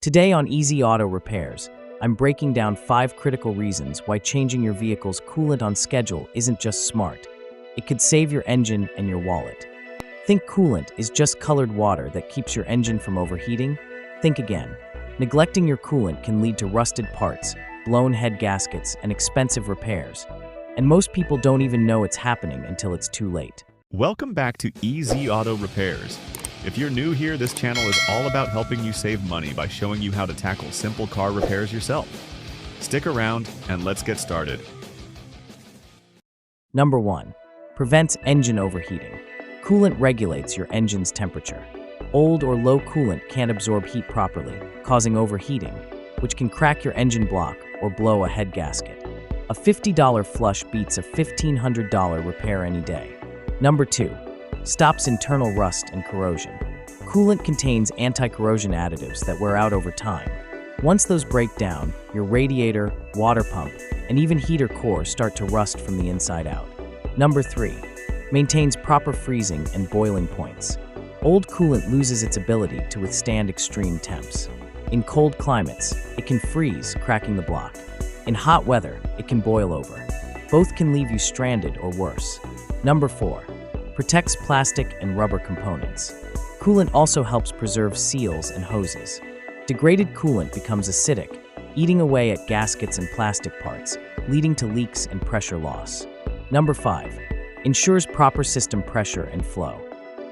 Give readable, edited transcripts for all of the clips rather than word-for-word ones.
Today on Easy Auto Repairs, I'm breaking down 5 critical reasons why changing your vehicle's coolant on schedule isn't just smart. It could save your engine and your wallet. Think coolant is just colored water that keeps your engine from overheating? Think again. Neglecting your coolant can lead to rusted parts, blown head gaskets, and expensive repairs. And most people don't even know it's happening until it's too late. Welcome back to Easy Auto Repairs. If you're new here, this channel is all about helping you save money by showing you how to tackle simple car repairs yourself. Stick around and let's get started. Number 1. Prevents engine overheating. Coolant regulates your engine's temperature. Old or low coolant can't absorb heat properly, causing overheating, which can crack your engine block or blow a head gasket. A $50 flush beats a $1,500 repair any day. Number 2. Stops internal rust and corrosion. Coolant contains anti-corrosion additives that wear out over time. Once those break down, your radiator, water pump, and even heater core start to rust from the inside out. Number 3. Maintains proper freezing and boiling points. Old coolant loses its ability to withstand extreme temps. In cold climates, it can freeze, cracking the block. In hot weather, it can boil over. Both can leave you stranded or worse. Number 4. Protects plastic and rubber components. Coolant also helps preserve seals and hoses. Degraded coolant becomes acidic, eating away at gaskets and plastic parts, leading to leaks and pressure loss. Number 5. Ensures proper system pressure and flow.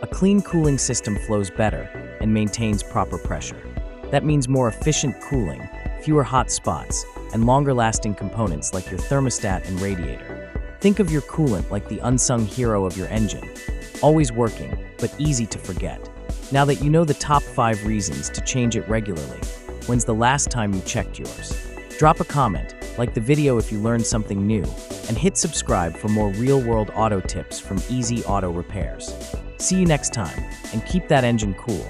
A clean cooling system flows better and maintains proper pressure. That means more efficient cooling, fewer hot spots, and longer-lasting components like your thermostat and radiator. Think of your coolant like the unsung hero of your engine, always working, but easy to forget. Now that you know the top 5 reasons to change it regularly, when's the last time you checked yours? Drop a comment, like the video if you learned something new, and hit subscribe for more real-world auto tips from Easy Auto Repairs. See you next time, and keep that engine cool.